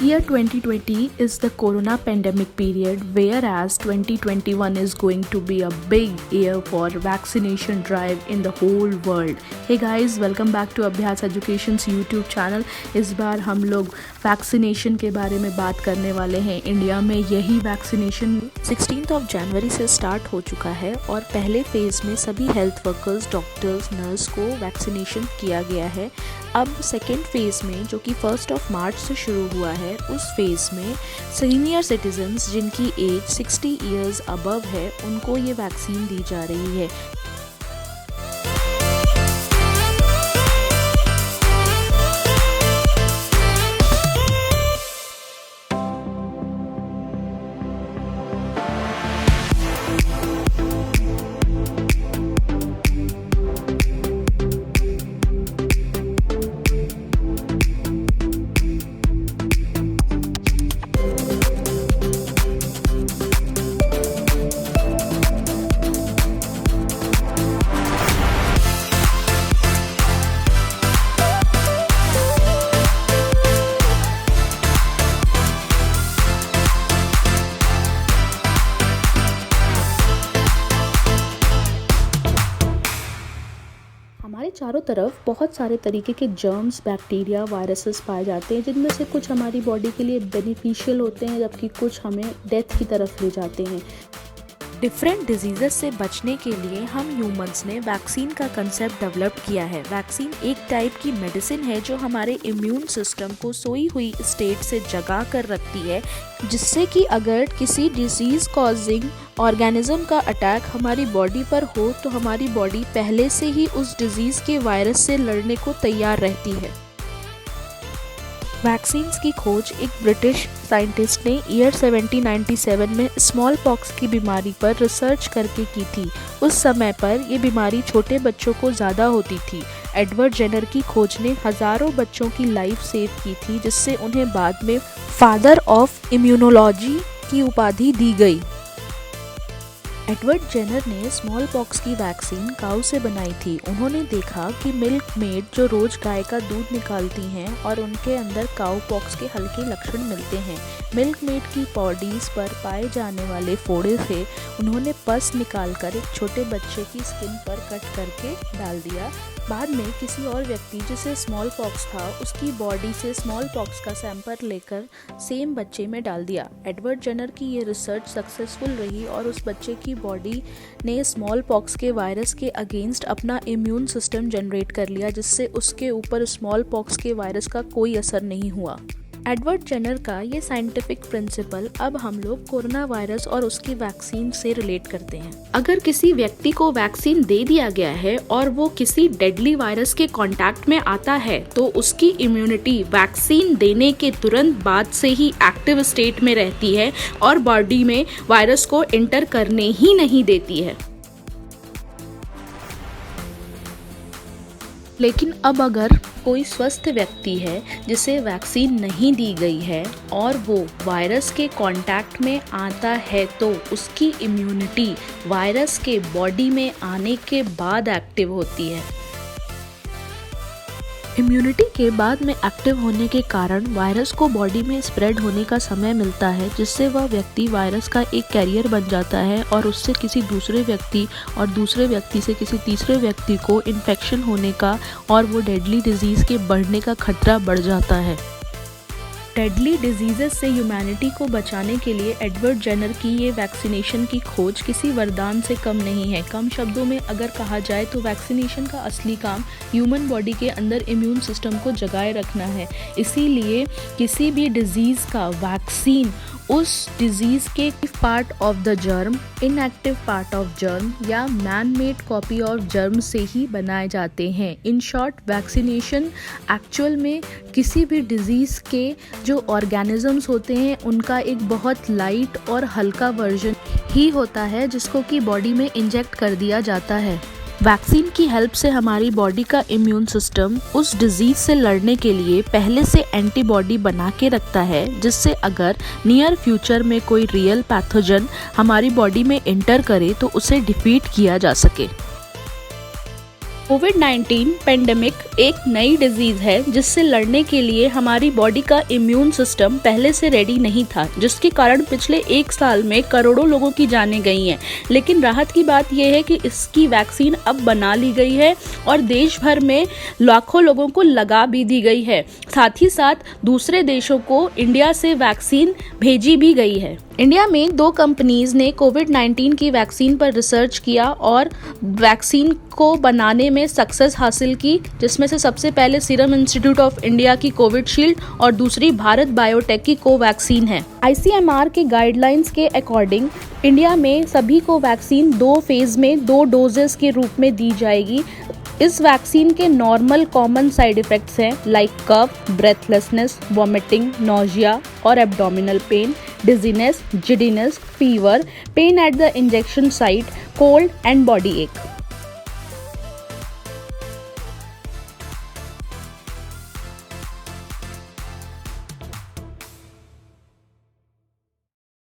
Year 2020 is the corona pandemic period, whereas 2021 is going to be a big year for vaccination drive in the whole world. Hey guys, welcome back to अभ्यास educations YouTube channel. इस बार हम लोग vaccination के बारे में बात करने वाले हैं। इंडिया में यही वैक्सीनेशन 16 जनवरी से स्टार्ट हो चुका है और पहले फेज़ में सभी हेल्थ वर्कर्स, डॉक्टर्स, नर्स को वैक्सीनेशन किया गया है। अब सेकेंड फेज़ में, जो कि 1 मार्च से शुरू हुआ है, उस फेज़ में सीनियर सिटीजन्स जिनकी एज 60 ईयर्स अबव है उनको ये वैक्सीन दी जा रही है। हमारे चारों तरफ बहुत सारे तरीके के जर्म्स, बैक्टीरिया, वायरसेस पाए जाते हैं, जिनमें से कुछ हमारी बॉडी के लिए बेनिफिशियल होते हैं जबकि कुछ हमें डेथ की तरफ ले जाते हैं। डिफरेंट डिजीज़ेस से बचने के लिए हम ह्यूमंस ने वैक्सीन का कंसेप्ट डेवलप किया है। वैक्सीन एक टाइप की मेडिसिन है जो हमारे इम्यून सिस्टम को सोई हुई स्टेट से जगा कर रखती है, जिससे कि अगर किसी डिजीज़ कॉजिंग ऑर्गेनिज्म का अटैक हमारी बॉडी पर हो तो हमारी बॉडी पहले से ही उस डिजीज़ के वायरस से लड़ने को तैयार रहती है। वैक्सीन्स की खोज एक ब्रिटिश साइंटिस्ट ने ईयर 1797 में स्मॉल पॉक्स की बीमारी पर रिसर्च करके की थी। उस समय पर ये बीमारी छोटे बच्चों को ज़्यादा होती थी। एडवर्ड जेनर की खोज ने हज़ारों बच्चों की लाइफ सेव की थी, जिससे उन्हें बाद में फादर ऑफ इम्यूनोलॉजी की उपाधि दी गई। एडवर्ड जेनर ने स्मॉल पॉक्स की वैक्सीन काऊ से बनाई थी। उन्होंने देखा कि मिल्क मेड जो रोज गाय का दूध निकालती हैं और उनके अंदर काऊ पॉक्स के हल्के लक्षण मिलते हैं। मिल्क मेड की बॉडीज पर पाए जाने वाले फोड़े से उन्होंने पस निकालकर एक छोटे बच्चे की स्किन पर कट करके डाल दिया। बाद में किसी और व्यक्ति जिसे स्मॉल पॉक्स था उसकी बॉडी से स्मॉल पॉक्स का सैंपल लेकर सेम बच्चे में डाल दिया। एडवर्ड जेनर की ये रिसर्च सक्सेसफुल रही और उस बच्चे की बॉडी ने स्मॉल पॉक्स के वायरस के अगेंस्ट अपना इम्यून सिस्टम जनरेट कर लिया, जिससे उसके ऊपर स्मॉल पॉक्स के वायरस का कोई असर नहीं हुआ। एडवर्ड जेनर का ये साइंटिफिक प्रिंसिपल अब हम लोग कोरोना वायरस और उसकी वैक्सीन से रिलेट करते हैं। अगर किसी व्यक्ति को वैक्सीन दे दिया गया है और वो किसी डेडली वायरस के कांटेक्ट में आता है तो उसकी इम्यूनिटी वैक्सीन देने के तुरंत बाद से ही एक्टिव स्टेट में रहती है और बॉडी में वायरस को एंटर करने ही नहीं देती है। लेकिन अब अगर कोई स्वस्थ व्यक्ति है जिसे वैक्सीन नहीं दी गई है और वो वायरस के कांटेक्ट में आता है तो उसकी इम्यूनिटी वायरस के बॉडी में आने के बाद एक्टिव होती है। इम्यूनिटी के बाद में एक्टिव होने के कारण वायरस को बॉडी में स्प्रेड होने का समय मिलता है, जिससे वह व्यक्ति वायरस का एक कैरियर बन जाता है और उससे किसी दूसरे व्यक्ति और दूसरे व्यक्ति से किसी तीसरे व्यक्ति को इन्फेक्शन होने का और वो डेडली डिजीज़ के बढ़ने का खतरा बढ़ जाता है। डेडली डिजीज़ेस से ह्यूमैनिटी को बचाने के लिए एडवर्ड जेनर की ये वैक्सीनेशन की खोज किसी वरदान से कम नहीं है। कम शब्दों में अगर कहा जाए तो वैक्सीनेशन का असली काम ह्यूमन बॉडी के अंदर इम्यून सिस्टम को जगाए रखना है। इसीलिए किसी भी डिजीज़ का वैक्सीन उस डिजीज़ के part of the germ, inactive part of germ या man made copy of germ से ही बनाए जाते हैं। इन शॉर्ट, वैक्सीनेशन एक्चुअल में किसी भी डिजीज़ के जो ऑर्गेनिजम्स होते हैं उनका एक बहुत लाइट और हल्का वर्जन ही होता है, जिसको कि बॉडी में इंजेक्ट कर दिया जाता है। वैक्सीन की हेल्प से हमारी बॉडी का इम्यून सिस्टम उस डिजीज से लड़ने के लिए पहले से एंटीबॉडी बना के रखता है, जिससे अगर नियर फ्यूचर में कोई रियल पैथोजन हमारी बॉडी में एंटर करे तो उसे डिफीट किया जा सके। कोविड-19 पेंडेमिक एक नई डिजीज है जिससे लड़ने के लिए हमारी बॉडी का इम्यून सिस्टम पहले से रेडी नहीं था, जिसके कारण पिछले 1 साल में करोड़ों लोगों की जानें गई हैं। लेकिन राहत की बात यह है कि इसकी वैक्सीन अब बना ली गई है और देश भर में लाखों लोगों को लगा भी दी गई है। साथ ही साथ दूसरे देशों को इंडिया से वैक्सीन भेजी भी गई है। इंडिया में 2 कंपनीज ने कोविड-19 की वैक्सीन पर रिसर्च किया और वैक्सीन को बनाने में सक्सेस हासिल की, जिसमें से सबसे पहले सीरम इंस्टीट्यूट ऑफ इंडिया की कोविशील्ड और दूसरी भारत बायोटेक की कोवैक्सीन है। ICMR के गाइडलाइंस के अकॉर्डिंग इंडिया में सभी को वैक्सीन 2 फेज में 2 डोजेस के रूप में दी जाएगी। इस वैक्सीन के नॉर्मल कॉमन साइड इफेक्ट्स हैं like cough, breathlessness, vomiting, nausea और abdominal pain, dizziness, giddiness, fever, pain at the injection site, cold and body एक।